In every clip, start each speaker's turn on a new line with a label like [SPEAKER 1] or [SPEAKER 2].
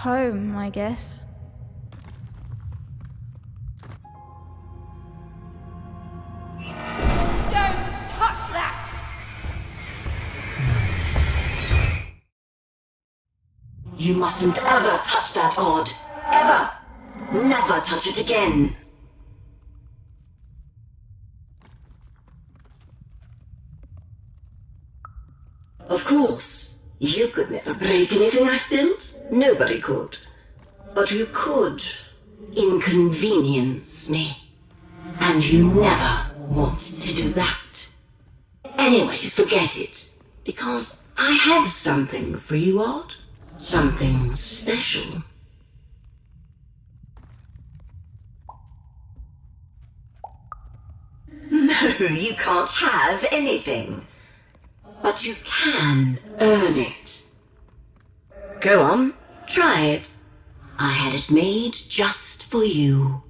[SPEAKER 1] home, I guess.
[SPEAKER 2] Don't touch that!
[SPEAKER 3] You mustn't ever touch that odd. Ever! Never touch it again. Of course, you could never break anything I've built. Nobody could. But you could inconvenience me. And you never want to do that. Anyway, forget it. Because I have something for you, Odd. Something special. No, you can't have anything. But you can earn it. Go on, try it. I had it made just for you.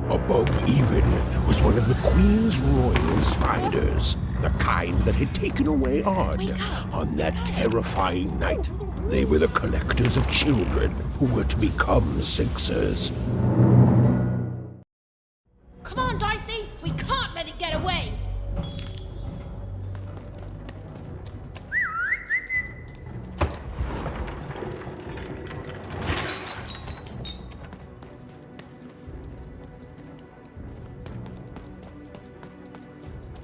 [SPEAKER 4] Above even was one of the Queen's royal spiders, the kind that had taken away Odd on that terrifying night. They were the collectors of children who were to become Sixers.
[SPEAKER 2] Come on, Dicey! We can't let it get away!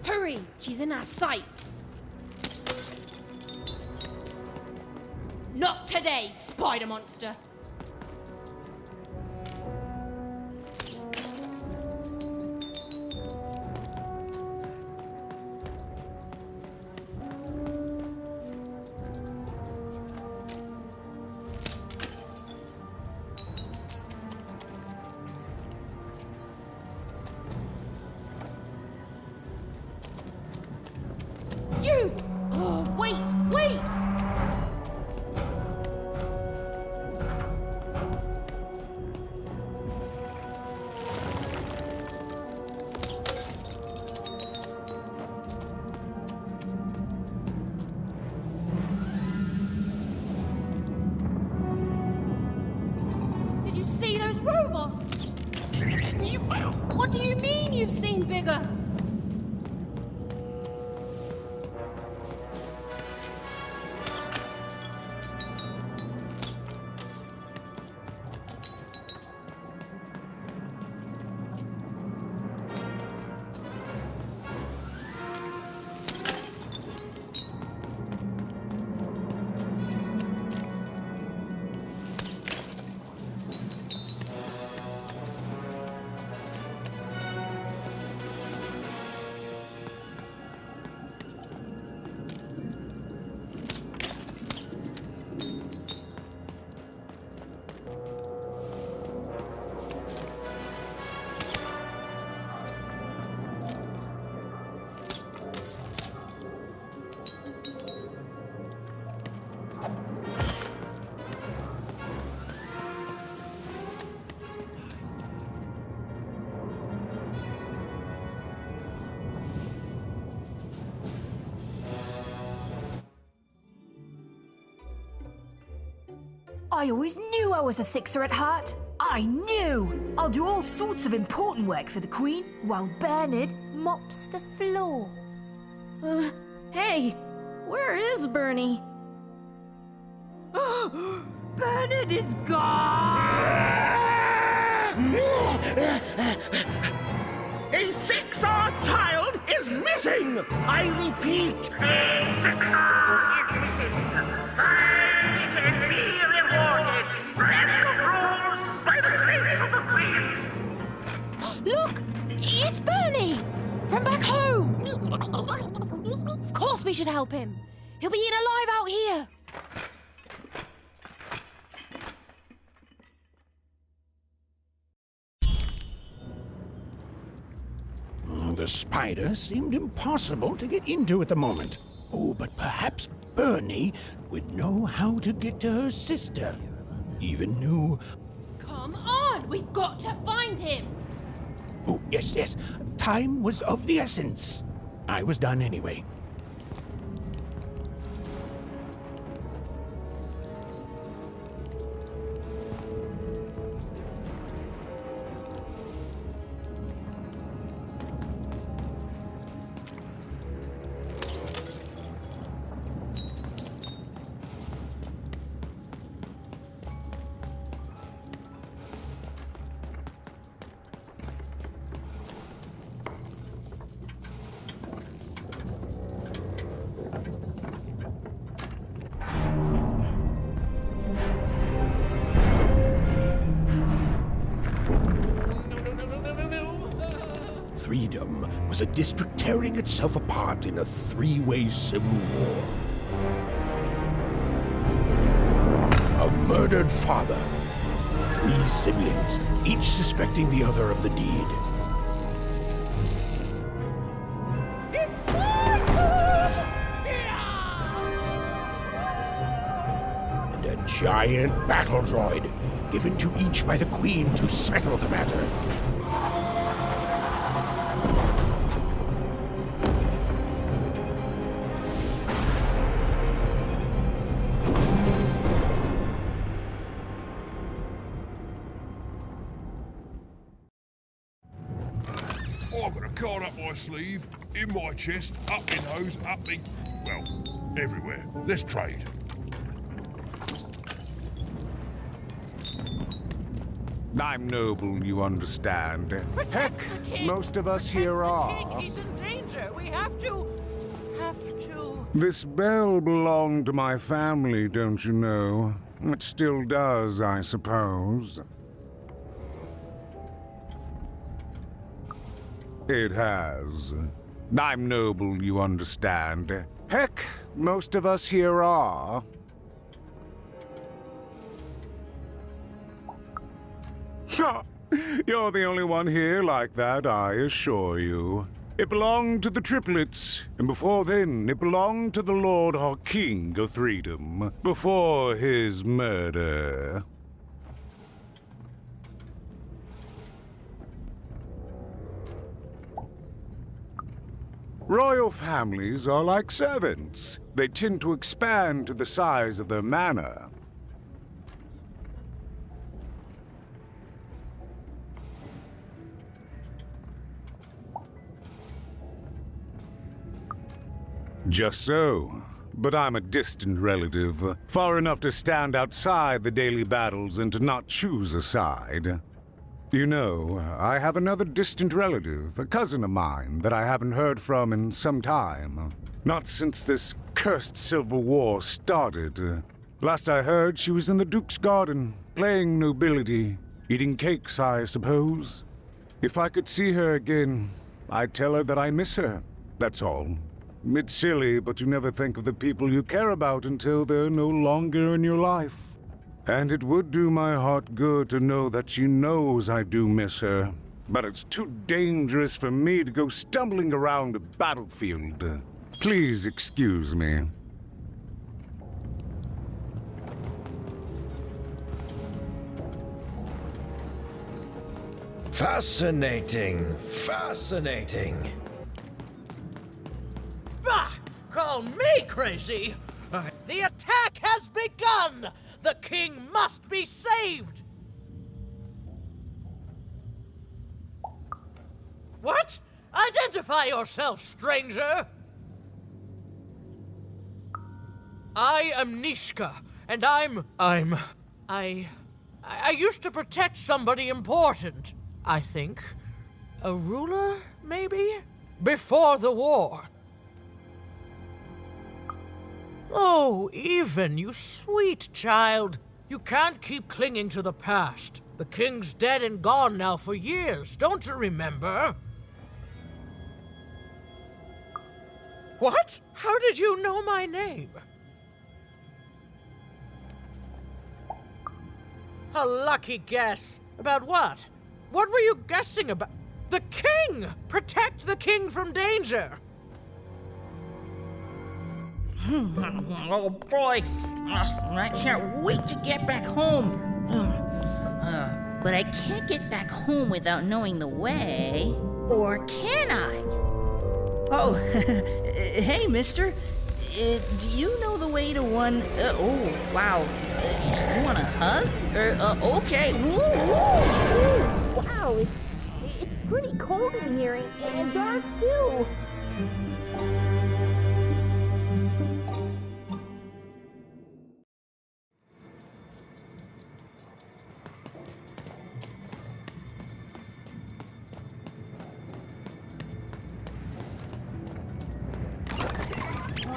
[SPEAKER 2] Hurry! She's in our sights! Not today, spider monster! You! Oh, wait! Wait! Did you see those robots? What do you mean you've seen bigger?
[SPEAKER 5] I always knew I was a Sixer at heart. I knew! I'll do all sorts of important work for the Queen, while Bernard mops the floor.
[SPEAKER 1] Hey, where is Bernie?
[SPEAKER 5] Bernard is gone!
[SPEAKER 4] A Sixer child is missing! I repeat,
[SPEAKER 6] A Sixer is missing. I can be rewarded. Breath of rules by the grace of the Queen.
[SPEAKER 2] Look! It's Bernie! From back home! Of course we should help him. He'll be eaten alive out here.
[SPEAKER 4] among the spiders seemed impossible to get into at the moment. Oh, but perhaps Bernie would know how to get to her sister. Even knew...
[SPEAKER 2] Come on! We've got to find him!
[SPEAKER 4] Oh, yes. Time was of the essence. I was done anyway. THREEDOM was a district tearing itself apart in a three-way civil war. A murdered father, 3 siblings, each suspecting the other of the deed. And a giant battle droid, given to each by the Queen to settle the matter.
[SPEAKER 7] I've got a card up my sleeve, in my chest, up my nose, up me... well, everywhere. Let's trade.
[SPEAKER 8] I'm noble, you understand. Heck, most of us here are.
[SPEAKER 6] He's in danger. We have to...
[SPEAKER 8] This bell belonged to my family, don't you know? It still does, I suppose. It has. I'm noble, you understand. Heck, most of us here are. You're the only one here like that, I assure you. It belonged to the triplets, and before then, it belonged to the Lord our King of THREEDOM, before his murder. Royal families are like servants. They tend to expand to the size of their manor. Just so. But I'm a distant relative, far enough to stand outside the daily battles and to not choose a side. You know, I have another distant relative, a cousin of mine, that I haven't heard from in some time. Not since this cursed Civil War started. Last I heard, she was in the Duke's garden, playing nobility, eating cakes, I suppose. If I could see her again, I'd tell her that I miss her, that's all. It's silly, but you never think of the people you care about until they're no longer in your life. And it would do my heart good to know that she knows I do miss her. But it's too dangerous for me to go stumbling around a battlefield. Please excuse me.
[SPEAKER 9] Fascinating.
[SPEAKER 6] Bah! Call me crazy! The attack has begun! The king must be saved! What? Identify yourself, stranger! I am Nishka, and I used to protect somebody important, I think. A ruler, maybe? Before the war. Oh, Even, you sweet child. You can't keep clinging to the past. The king's dead and gone now for years, don't you remember? What? How did you know my name? A lucky guess. About what? What were you guessing about?
[SPEAKER 10] The king! Protect the king from danger!
[SPEAKER 11] Oh boy, I can't wait to get back home. But I can't get back home without knowing the way. Or can I? Oh, hey, mister. Do you know the way to one... oh, wow. You want a hug? Okay. Woo, woo, woo. Wow, it's pretty cold in here and dark, too.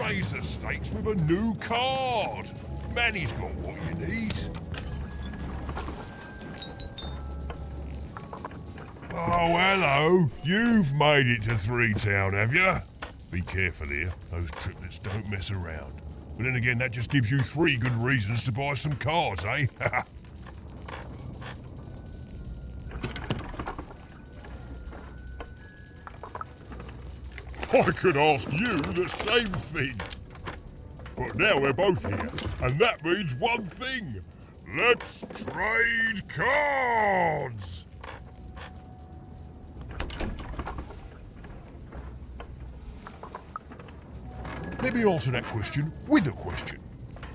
[SPEAKER 7] Raise the stakes with a new card. Manny's got what you need. Oh, hello. You've made it to Three Town, have you? Be careful here. Those triplets don't mess around. But then again, that just gives you 3 good reasons to buy some cards, eh? I could ask you the same thing. But now we're both here, and that means one thing. Let's trade cards! Let me answer that question with a question.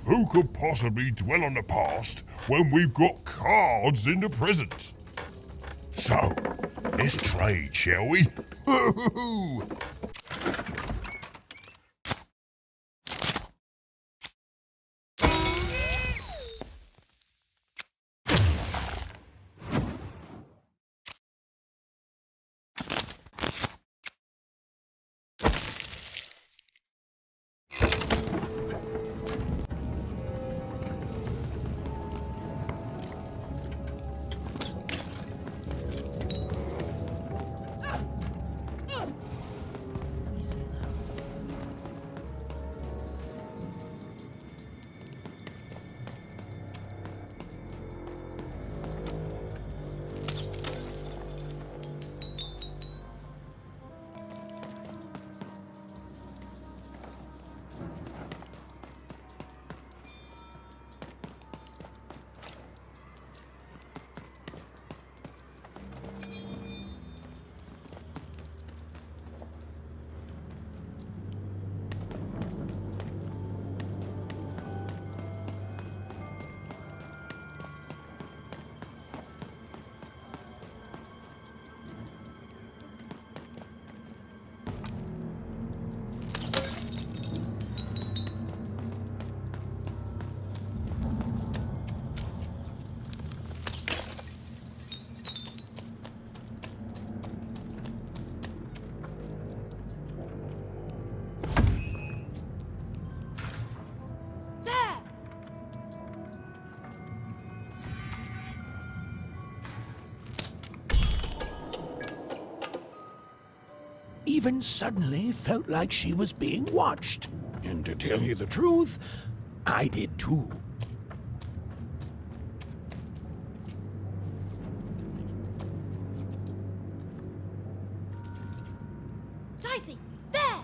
[SPEAKER 7] Who could possibly dwell on the past when we've got cards in the present? So, let's trade, shall we?
[SPEAKER 4] Even suddenly felt like she was being watched. And to tell you the truth, I did too.
[SPEAKER 2] Dicey, there!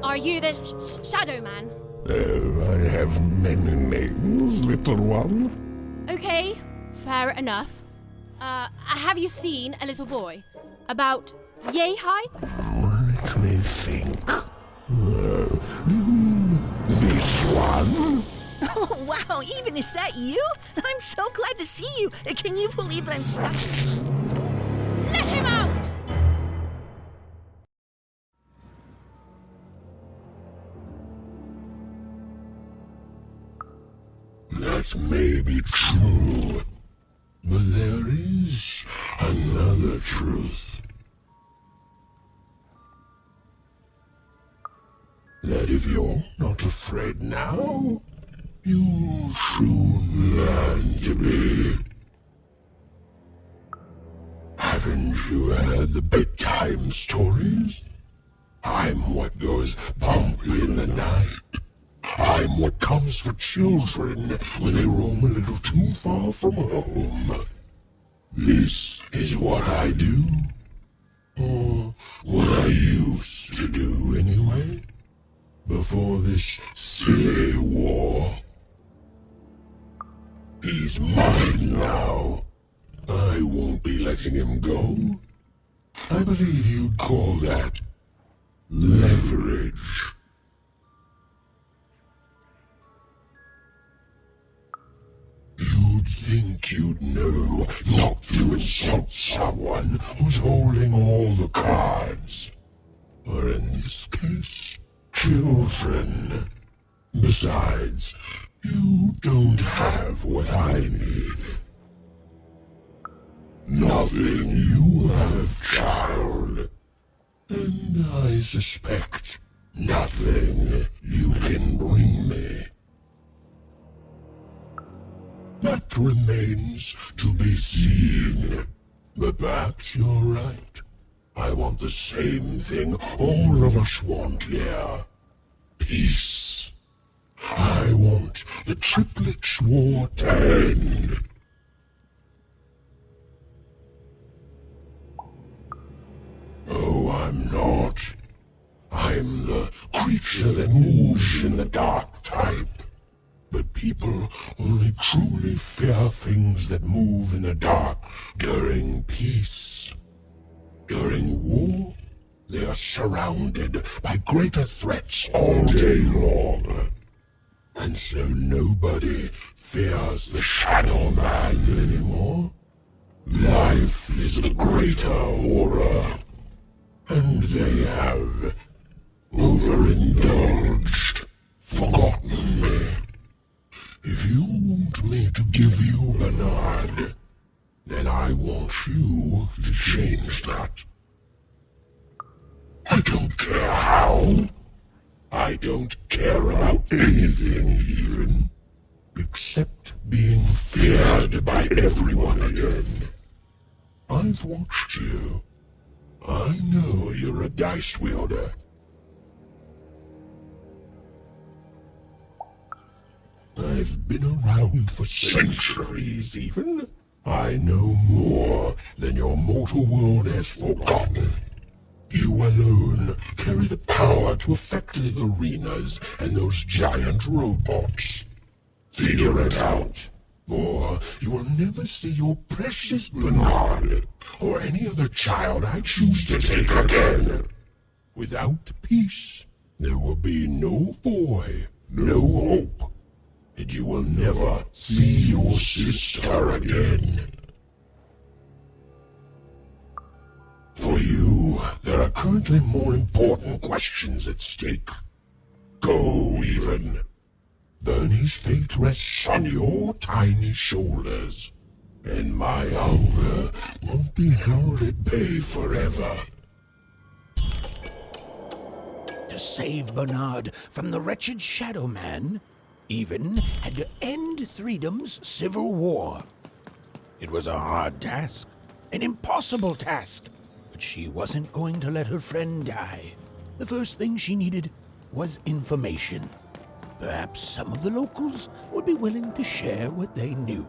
[SPEAKER 2] Are you the Shadow Man?
[SPEAKER 4] I have many names, little one.
[SPEAKER 2] Okay, fair enough. Have you seen a little boy? About yay high?
[SPEAKER 4] Let me think. This one?
[SPEAKER 11] Oh, wow, even is that you? I'm so glad to see you. Can you believe that I'm stuck?
[SPEAKER 2] Let him out!
[SPEAKER 4] That may be true, but there is another truth. that if you're not afraid now, you'll soon learn to be. Haven't you heard the bedtime stories? I'm what goes bump in the night. I'm what comes for children when they roam a little too far from home. This is what I do. Or what I used to do anyway. Before this silly war. He's mine now. I won't be letting him go. I believe you'd call that leverage. You'd think you'd know not to insult someone who's holding all the cards. Or in this case, children. Besides, you don't have what I need. Nothing you have, child. And I suspect nothing you can bring me. That remains to be seen. But perhaps you're right. I want the same thing all of us want here. Peace. I want the Triplets' War to end. Oh, I'm not. I'm the creature that moves in the dark type. But people only truly fear things that move in the dark during peace. During war, they are surrounded by greater threats all day long. And so nobody fears the Shadow Man anymore. Life is a greater horror. And they have overindulged, forgotten me. If you want me to give you Bernard, then I want you to change that. I don't care how. I don't care about anything even, except being feared by everyone again. I've watched you. I know you're a dice wielder. I've been around for centuries even. I know more than your mortal world has forgotten. You alone carry the power to affect the arenas and those giant robots. Figure it out, or you will never see your precious Bernard or any other child I choose to take again. Without peace, there will be no boy, no hope, and you will never see your sister again. For you, there are currently more important questions at stake. Go, even. Bernie's fate rests on your tiny shoulders, and my hunger won't be held at bay forever. To save Bernard from the wretched Shadow Man, Even had to end THREEDOM's civil war. It was a hard task, an impossible task, but she wasn't going to let her friend die. The first thing she needed was information. Perhaps some of the locals would be willing to share what they knew.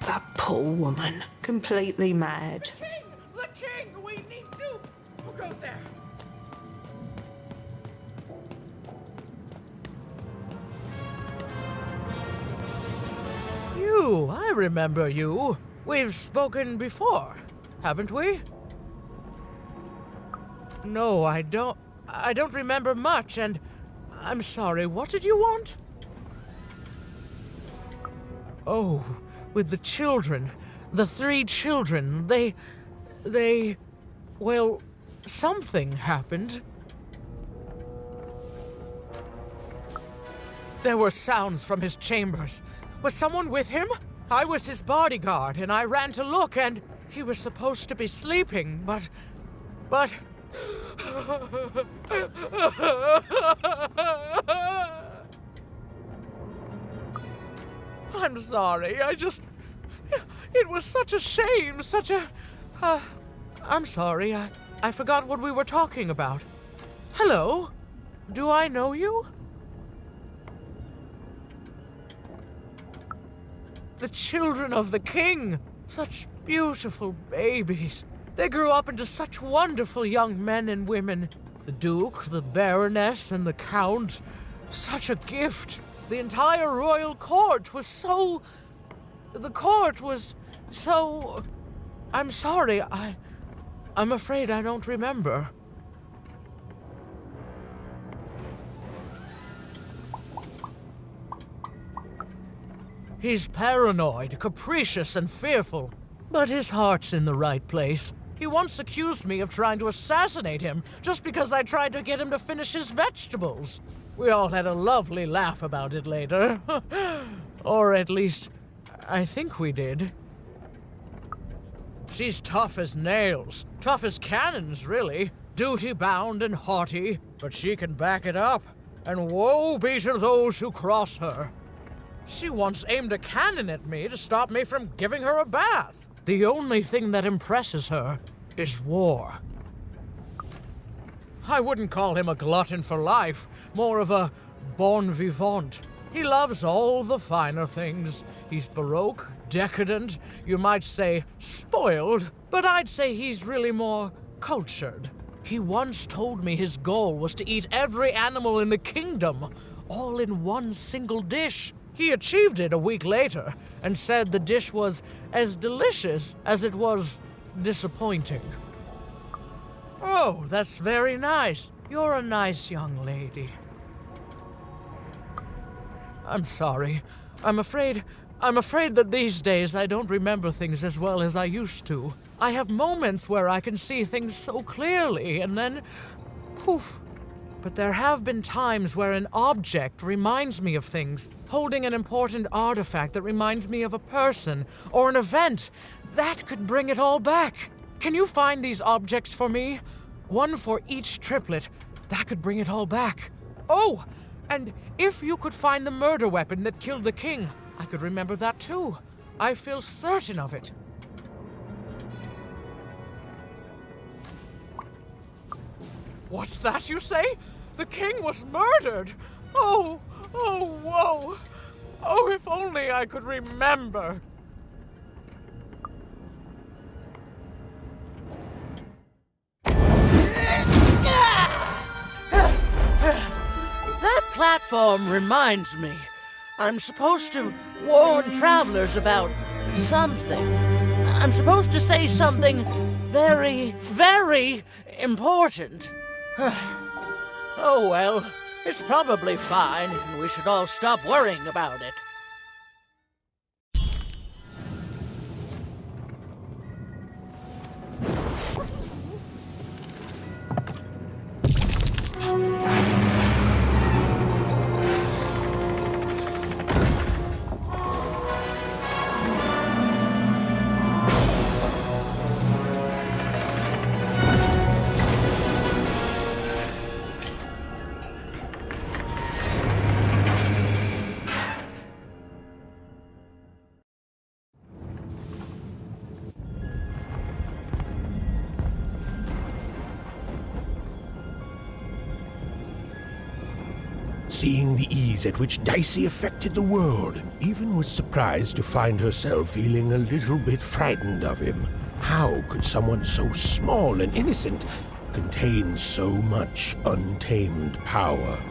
[SPEAKER 12] That poor woman, completely mad.
[SPEAKER 10] The king! We need to... Who goes there? You, I remember you. We've spoken before, haven't we? No, I don't remember much, and I'm sorry, what did you want? Oh, with the children, the 3 children, well, something happened. There were sounds from his chambers. Was someone with him? I was his bodyguard, and I ran to look, and he was supposed to be sleeping, but... I'm sorry, it was such a shame, I'm sorry, I forgot what we were talking about. Hello? Do I know you? The children of the king! Such beautiful babies. They grew up into such wonderful young men and women. The Duke, the Baroness, and the Count. Such a gift. The entire royal court was so... The court was so... I'm sorry, I'm afraid I don't remember. He's paranoid, capricious, and fearful. But his heart's in the right place. He once accused me of trying to assassinate him just because I tried to get him to finish his vegetables. We all had a lovely laugh about it later. Or at least, I think we did. She's tough as nails. Tough as cannons, really. Duty-bound and haughty. But she can back it up. And woe be to those who cross her. She once aimed a cannon at me to stop me from giving her a bath. The only thing that impresses her is war. I wouldn't call him a glutton for life, more of a bon vivant. He loves all the finer things. He's baroque, decadent, you might say spoiled, but I'd say he's really more cultured. He once told me his goal was to eat every animal in the kingdom, all in one single dish. He achieved it a week later and said the dish was as delicious as it was disappointing. Oh, that's very nice. You're a nice young lady. I'm sorry. I'm afraid that these days I don't remember things as well as I used to. I have moments where I can see things so clearly and then poof. But there have been times where an object reminds me of things, holding an important artifact that reminds me of a person or an event. That could bring it all back. Can you find these objects for me? One for each triplet. That could bring it all back. Oh, and if you could find the murder weapon that killed the king, I could remember that too. I feel certain of it. What's that you say? The king was murdered! Oh, whoa! Oh, if only I could remember! That platform reminds me. I'm supposed to warn travelers about something. I'm supposed to say something very, very important. Oh well, it's probably fine, and we should all stop worrying about it.
[SPEAKER 4] Seeing the ease at which Dicey affected the world, even was surprised to find herself feeling a little bit frightened of him. How could someone so small and innocent contain so much untamed power?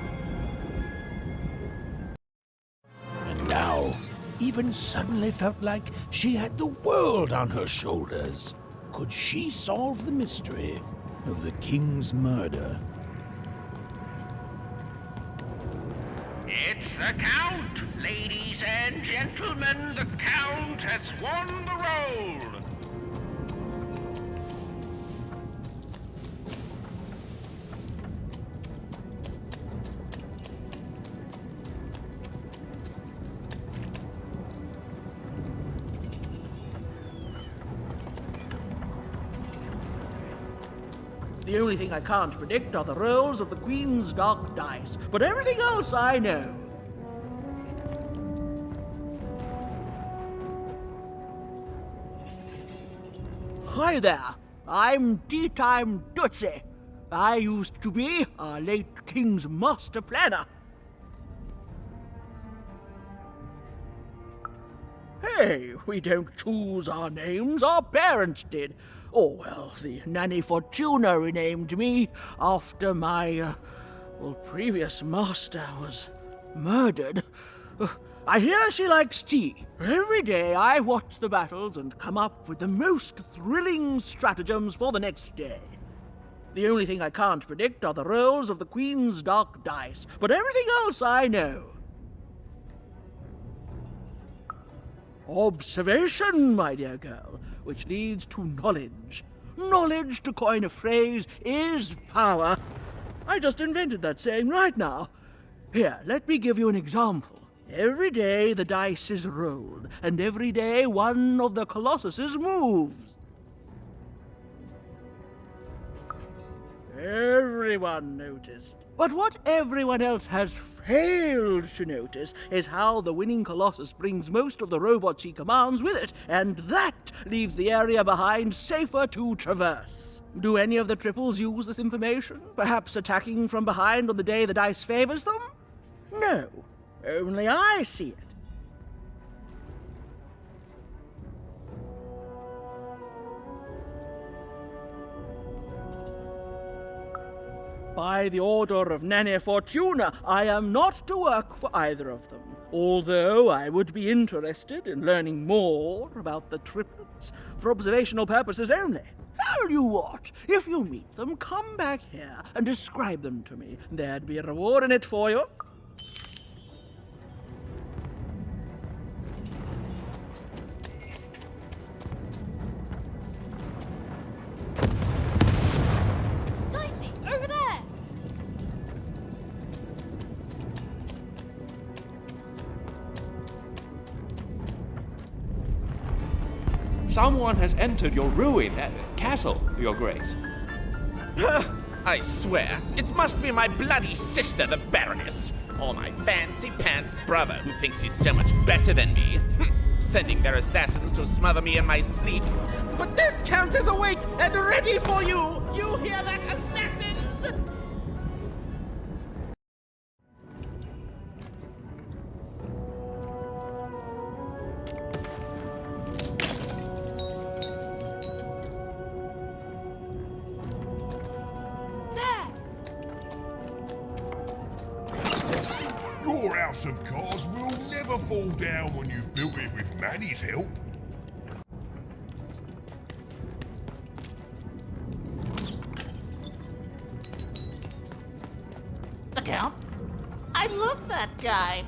[SPEAKER 4] And now, even suddenly felt like she had the world on her shoulders. Could she solve the mystery of the king's murder?
[SPEAKER 6] It's the Count! Ladies and gentlemen, the Count has won the role!
[SPEAKER 13] The only thing I can't predict are the rolls of the Queen's dark dice, but everything else I know. Hi there, I'm Tea-Time Dicey. I used to be our late King's master planner. Hey, we don't choose our names, our parents did. Oh, well, the Nanny Fortuna renamed me after my, previous master was murdered. I hear she likes tea. Every day I watch the battles and come up with the most thrilling stratagems for the next day. The only thing I can't predict are the rolls of the Queen's dark dice, but everything else I know. Observation, my dear girl, which leads to knowledge. Knowledge, to coin a phrase, is power. I just invented that saying right now. Here, let me give you an example. Every day the dice is rolled, and every day one of the colossuses moves. Everyone noticed. But what everyone else has failed to notice is how the winning Colossus brings most of the robots he commands with it, and that leaves the area behind safer to traverse. Do any of the triples use this information? Perhaps attacking from behind on the day the dice favors them? No, only I see it. By the order of Nanny Fortuna, I am not to work for either of them, although I would be interested in learning more about the triplets for observational purposes only. Tell you what, if you meet them, come back here and describe them to me. There'd be a reward in it for you.
[SPEAKER 2] Dicey, over there!
[SPEAKER 14] Someone has entered your castle, Your Grace.
[SPEAKER 15] I swear, it must be my bloody sister, the Baroness, or my fancy-pants brother who thinks he's so much better than me, sending their assassins to smother me in my sleep. But this count is awake and ready for you! You hear that, assassins?
[SPEAKER 7] Your house of cards will never fall down when you built it with Manny's help.
[SPEAKER 11] The Count? I love that guy.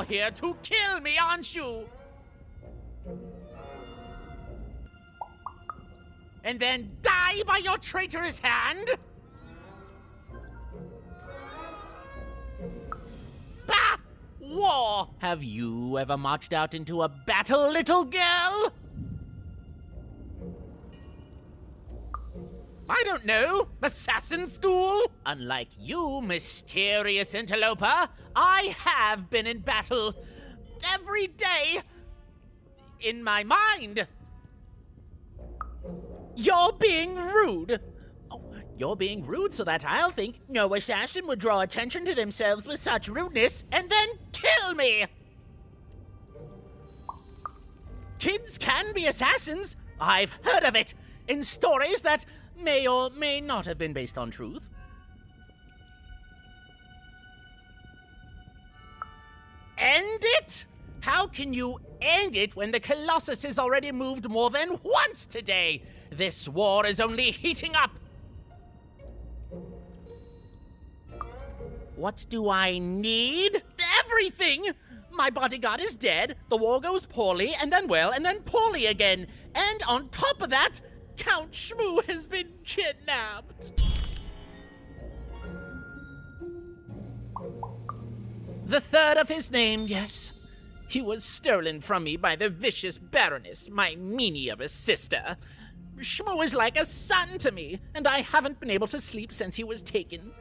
[SPEAKER 15] You're here to kill me, aren't you? And then die by your traitorous hand? Bah! War! Have you ever marched out into a battle, little girl? I don't know. Assassin school? Unlike you, mysterious interloper, I have been in battle every day in my mind. You're being rude. Oh, you're being rude so that I'll think no assassin would draw attention to themselves with such rudeness and then kill me. Kids can be assassins. I've heard of it in stories that may or may not have been based on truth. End it? How can you end it when the Colossus has already moved more than once today? This war is only heating up. What do I need? Everything! My bodyguard is dead, the war goes poorly, and then well, and then poorly again. And on top of that, Count Shmoo has been kidnapped. The third of his name, yes. He was stolen from me by the vicious Baroness, my meanie of a sister. Shmoo is like a son to me, and I haven't been able to sleep since he was taken.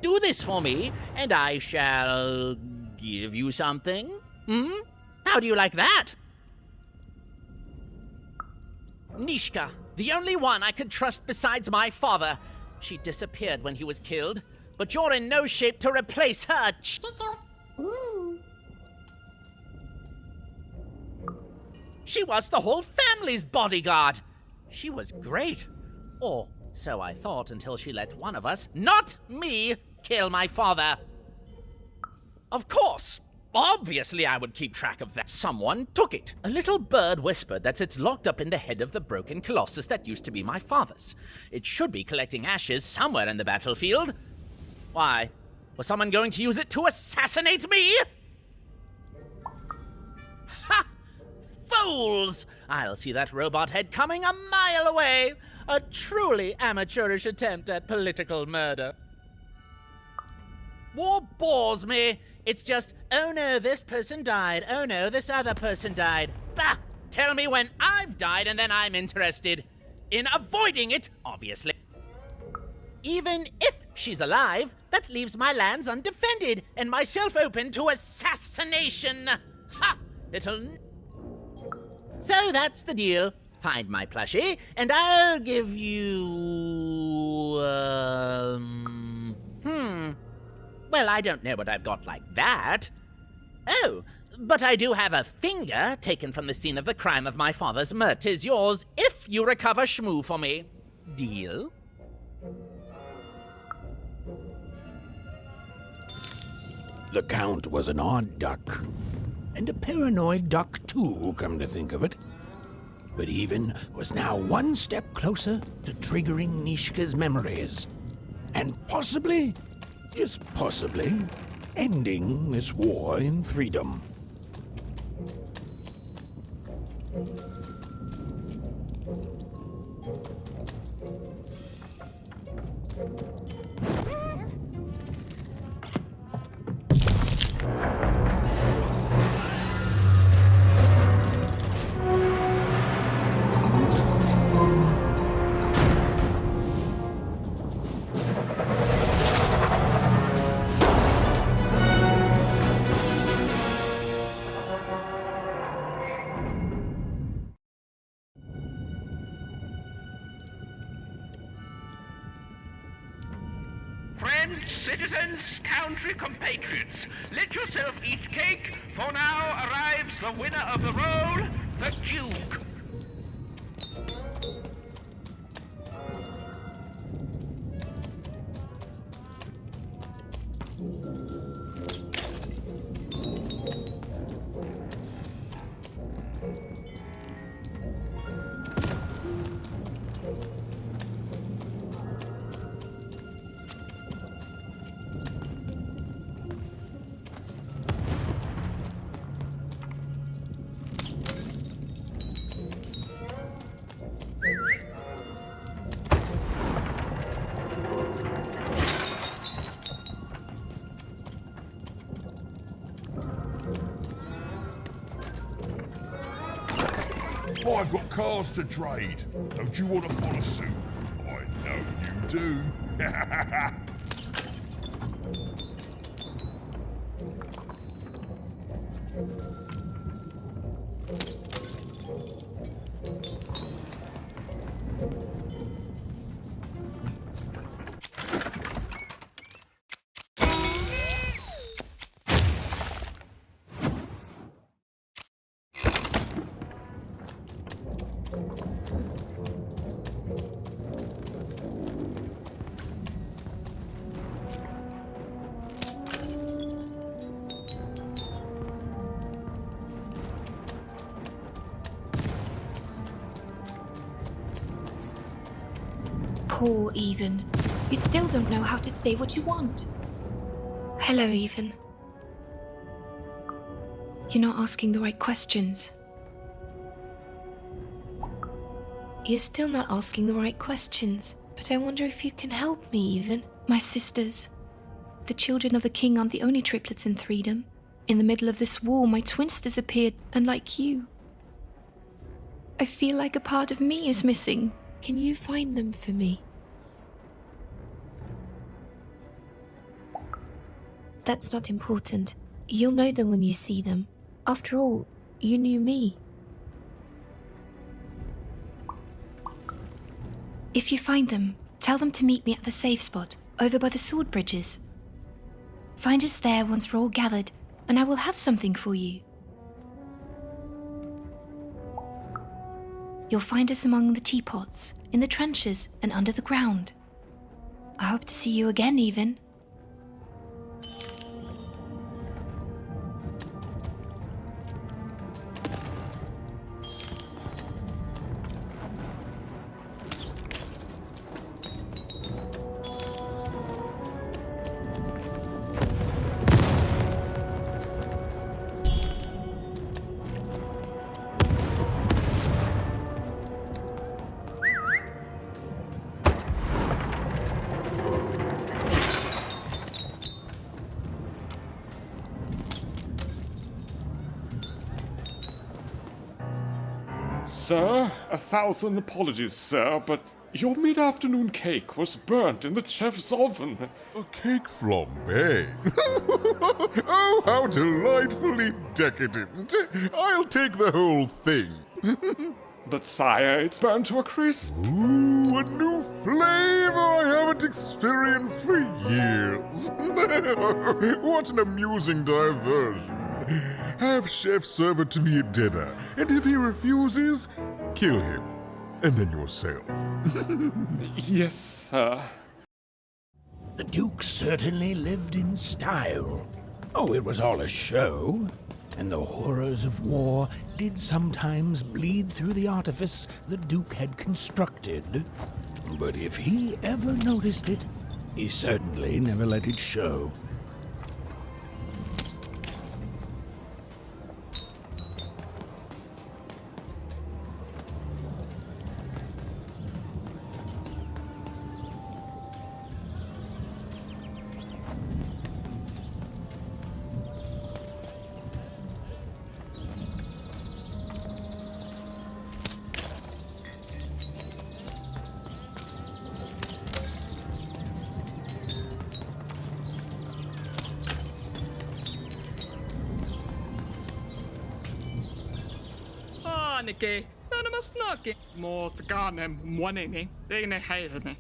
[SPEAKER 15] Do this for me, and I shall give you something. How do you like that? Nishka, the only one I could trust besides my father. She disappeared when he was killed, but you're in no shape to replace her. She was the whole family's bodyguard. She was great. Or so I thought until she let one of us, not me, kill my father. Of course. Obviously I would keep track of that. Someone took it. A little bird whispered that it's locked up in the head of the broken Colossus that used to be my father's. It should be collecting ashes somewhere in the battlefield. Why? Was someone going to use it to assassinate me? Ha! Fools! I'll see that robot head coming a mile away. A truly amateurish attempt at political murder. War bores me. It's just, oh no, this person died. Oh no, this other person died. Bah! Tell me when I've died and then I'm interested. In avoiding it, obviously. Even if she's alive, that leaves my lands undefended and myself open to assassination. Ha! So that's the deal. Find my plushie, and I'll give you... Well, I don't know what I've got like that. Oh, but I do have a finger taken from the scene of the crime of my father's murder. 'Tis yours if you recover Shmoo for me. Deal?
[SPEAKER 4] The Count was an odd duck. And a paranoid duck, too, come to think of it. But Even was now one step closer to triggering Nishka's memories. And possibly, just possibly, ending this war in THREEDOM.
[SPEAKER 6] Friends, citizens, country compatriots, let yourself eat cake, for now arrives the winner of the role, the Duke.
[SPEAKER 7] I've got cards to trade. Don't you want to follow suit? I know you do.
[SPEAKER 2] Poor Even. You still don't know how to say what you want. Hello, Even. You're not asking the right questions. You're still not asking the right questions. But I wonder if you can help me, Even. My sisters. The children of the king aren't the only triplets in THREEDOM. In the middle of this war, my twins disappeared, unlike you. I feel like a part of me is missing. Can you find them for me? That's not important. You'll know them when you see them. After all, you knew me. If you find them, tell them to meet me at the safe spot, over by the sword bridges. Find us there once we're all gathered, and I will have something for you. You'll find us among the teapots, in the trenches, and under the ground. I hope to see you again, Even.
[SPEAKER 16] Sir, 1,000 apologies, sir, but your mid-afternoon cake was burnt in the chef's oven.
[SPEAKER 17] A cake flambe? Oh, how delightfully decadent. I'll take the whole thing.
[SPEAKER 16] But sire, it's burnt to a crisp.
[SPEAKER 17] Ooh, a new flavor I haven't experienced for years. What an amusing diversion. Have Chef serve it to me at dinner, and if he refuses, kill him. And then yourself.
[SPEAKER 16] Yes, sir.
[SPEAKER 4] The Duke certainly lived in style. Oh, it was all a show. And the horrors of war did sometimes bleed through the artifice the Duke had constructed. But if he ever noticed it, he certainly never let it show.
[SPEAKER 18] Anike, none of us knocking. More to gone and one inning. They ain't hating me.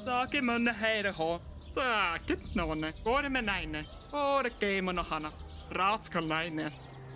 [SPEAKER 18] Sake munne heire ho. Sake nonne. Går med neine. Or game on hana. Ratskal neine.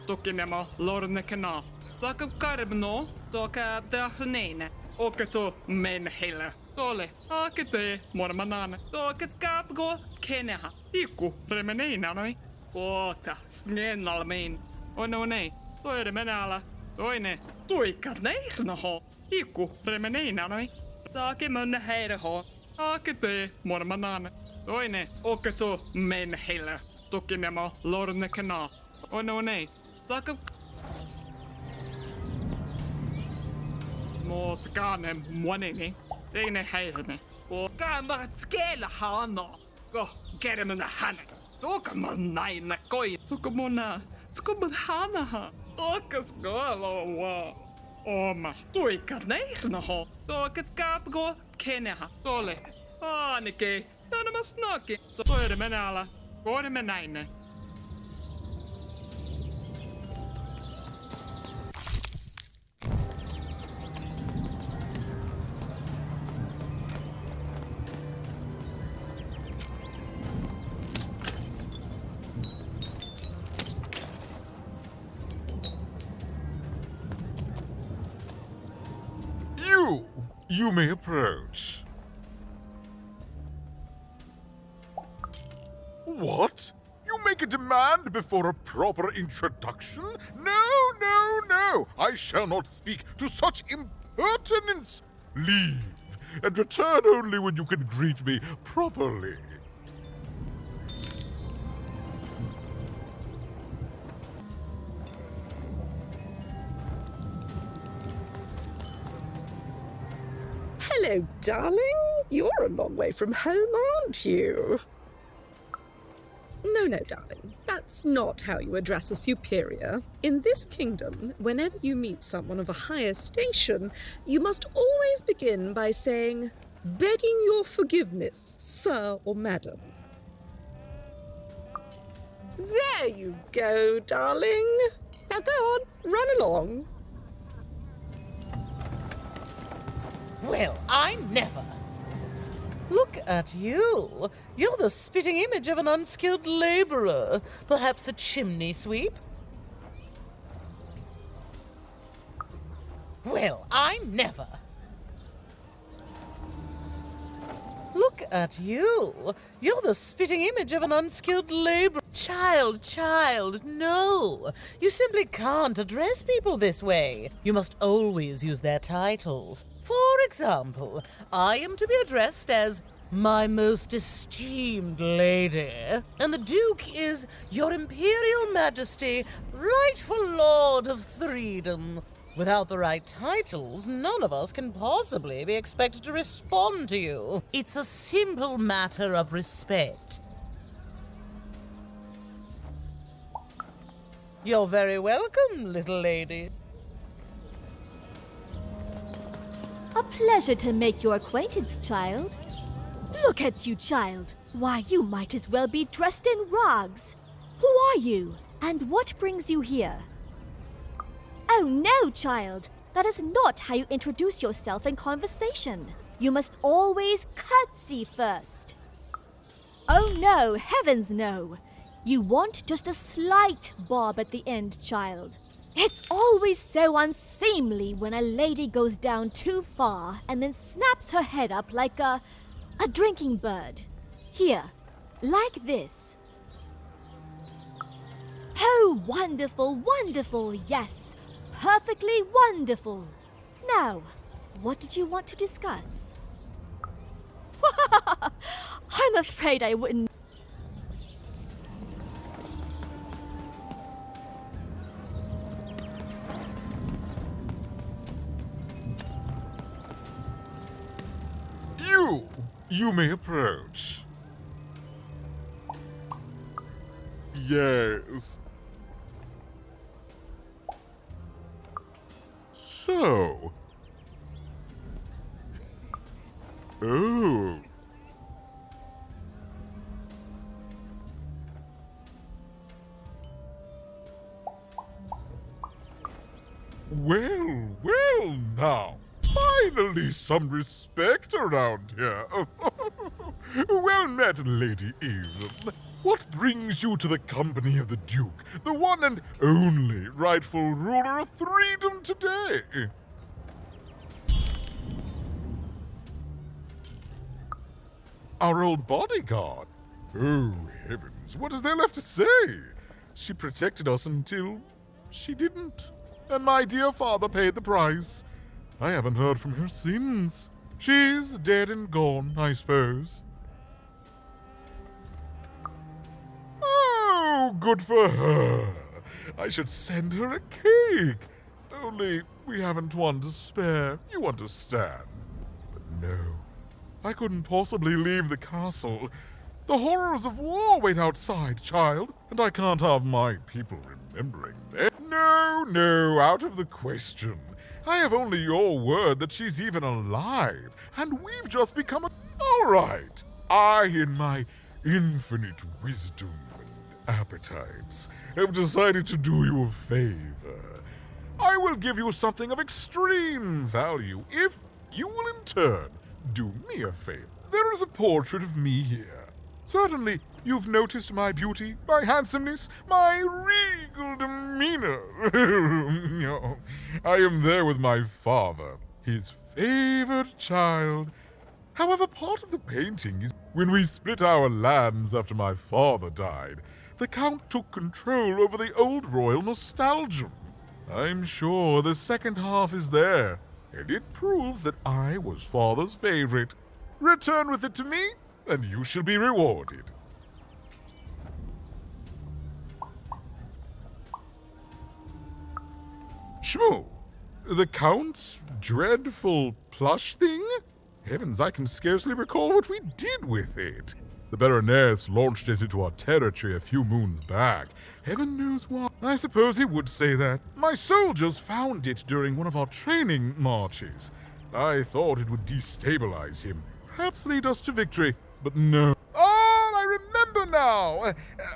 [SPEAKER 18] Tukkinema lorne kana. Sake karbno. Sake dagsneine. Okato men hela. Dole. Akete mormanane. Sake skap go keneha. Tiku remeneina noi. Ota snenalmein. O no nei. Toire menala. Toine. Tuikat neihna ho. Tiku remeneina noi. Sake munne heire ho. Akete mormanane. Toine. Okato men hela. Tukkinema lorne kana. O no nei. Sake More to garden one inning. Teine heirne. O kama skela hana. Go get him in the hana. Toka man naina koi. Toka mona. Toka man hana ha. Tokas gala wa. Oma. Toika neirna ha. Toka skap go kene ha. Tole. Anike. Tana mas noki. Toire menala. Gore menaine.
[SPEAKER 17] You may approach. What? You make a demand before a proper introduction? No! I shall not speak to such impertinence. Leave, and return only when you can greet me properly.
[SPEAKER 12] Hello, darling. You're a long way from home, aren't you? No, darling. That's not how you address a superior. In this kingdom, whenever you meet someone of a higher station, you must always begin by saying, "Begging your forgiveness, sir or madam." There you go, darling. Now go on, run along.
[SPEAKER 10] Well, I never. Look at you. You're the spitting image of an unskilled laborer. Perhaps a chimney sweep? Well, I never. Look at you. You're the spitting image of an unskilled laborer. Child, no. You simply can't address people this way. You must always use their titles. For example, I am to be addressed as my most esteemed lady, and the Duke is Your Imperial Majesty, rightful Lord of THREEDOM. Without the right titles, none of us can possibly be expected to respond to you. It's a simple matter of respect. You're very welcome, little lady.
[SPEAKER 19] A pleasure to make your acquaintance, child. Look at you, child. Why, you might as well be dressed in rags. Who are you, and what brings you here? Oh no, child. That is not how you introduce yourself in conversation. You must always curtsy first. Oh no, heavens no. You want just a slight bob at the end, child. It's always so unseemly when a lady goes down too far and then snaps her head up like a drinking bird. Here, like this. Oh, wonderful, yes. Perfectly wonderful. Now, what did you want to discuss? I'm afraid I wouldn't.
[SPEAKER 17] You may approach. Yes. So. Oh. Well now. Finally some respect around here. Well met, Lady Eve. What brings you to the company of the Duke, the one and only rightful ruler of THREEDOM today? Our old bodyguard. Oh, heavens, what is there left to say? She protected us until she didn't. And my dear father paid the price. I haven't heard from her since. She's dead and gone, I suppose. Oh, good for her. I should send her a cake. Only we haven't one to spare, you understand. But no. I couldn't possibly leave the castle. The horrors of war wait outside, child, and I can't have my people remembering that. No, out of the question. I have only your word that she's even alive, and we've just become All right. I, in my infinite wisdom and appetites, have decided to do you a favor. I will give you something of extreme value if you will in turn do me a favor. There is a portrait of me here. Certainly, you've noticed my beauty, my handsomeness, my regal demeanor. I am there with my father, his favored child. However, part of the painting is when we split our lands after my father died, the Count took control over the old royal nostalgia. I'm sure the second half is there, and it proves that I was father's favorite. Return with it to me, and you shall be rewarded. Shmoo, the Count's dreadful plush thing? Heavens, I can scarcely recall what we did with it. The Baroness launched it into our territory a few moons back. Heaven knows why. I suppose he would say that. My soldiers found it during one of our training marches. I thought it would destabilize him, perhaps lead us to victory, but no. Oh, I remember now!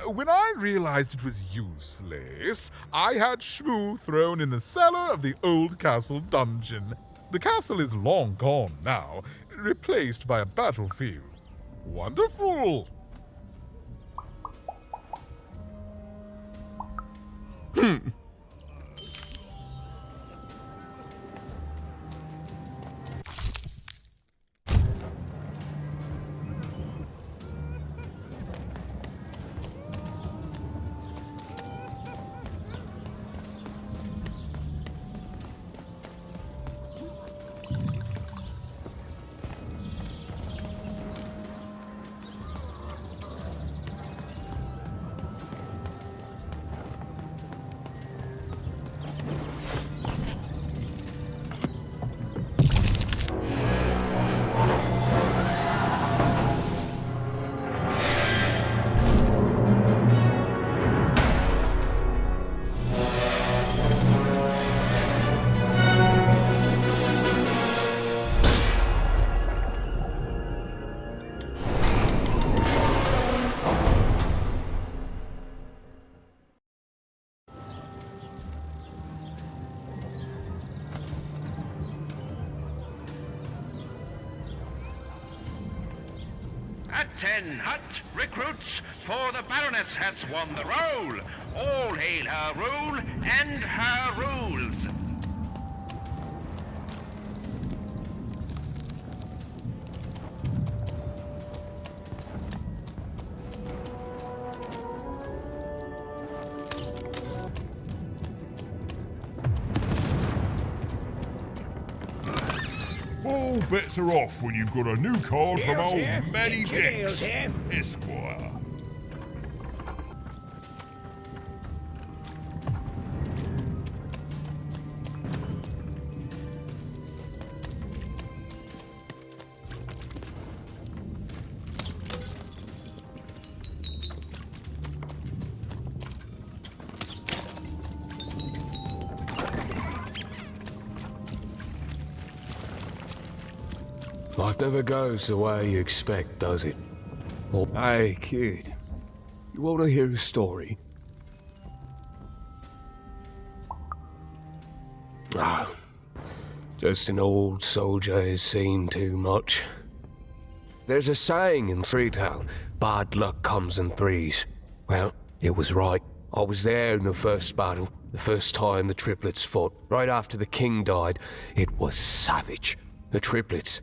[SPEAKER 17] When I realized it was useless, I had Shmoo thrown in the cellar of the old castle dungeon. The castle is long gone now, replaced by a battlefield. Wonderful!
[SPEAKER 6] At 10, hut, recruits, for the Baroness has won the roll. All hail her rule and her rules.
[SPEAKER 7] All bets are off when you've got a new card from old Matty
[SPEAKER 4] Dex,
[SPEAKER 7] Esquire.
[SPEAKER 4] Life never goes the way you expect, does it? Well, hey, kid. You want to hear a story? Ah, just an old soldier who's seen too much. There's a saying in Freetown, bad luck comes in threes. Well, it was right. I was there in the first battle, the first time the triplets fought, right after the king died. It was savage. The triplets,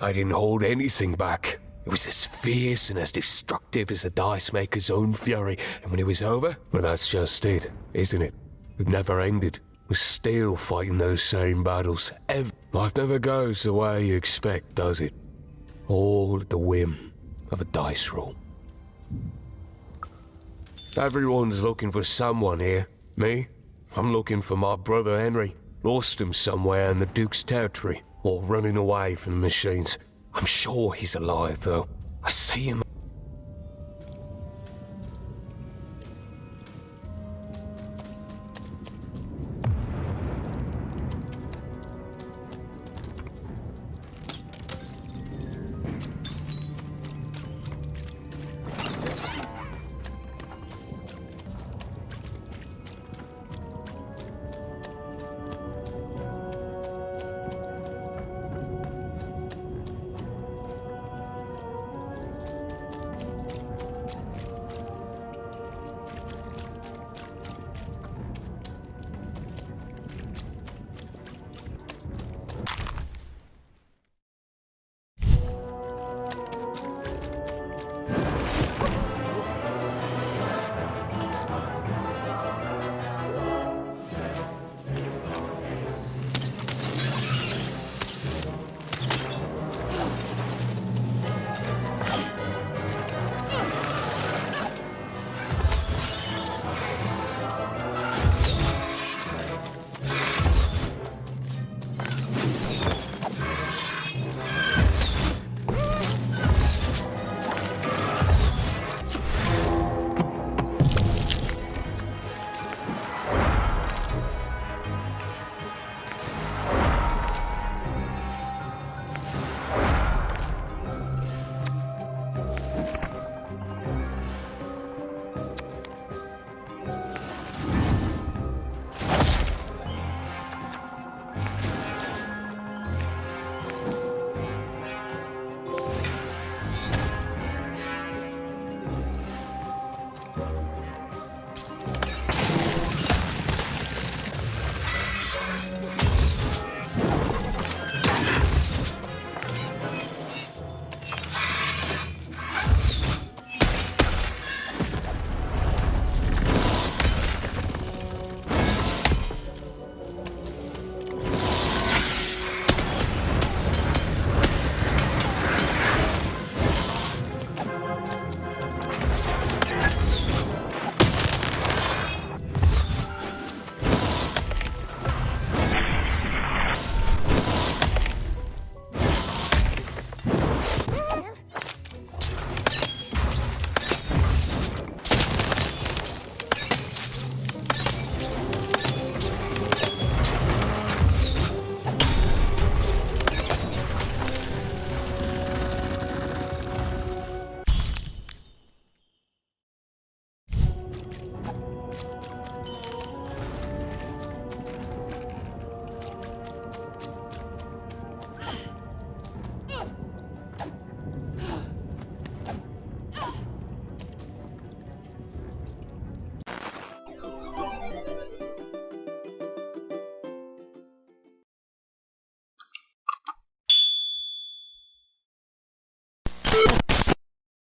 [SPEAKER 4] I didn't hold anything back. It was as fierce and as destructive as the dice maker's own fury. And when it was over, well, that's just it, isn't it? It never ended. We're still fighting those same battles. Life never goes the way you expect, does it? All at the whim of a dice roll. Everyone's looking for someone here. Me? I'm looking for my brother Henry. Lost him somewhere in the Duke's territory. or running away from the machines. I'm sure he's alive, though. I see him.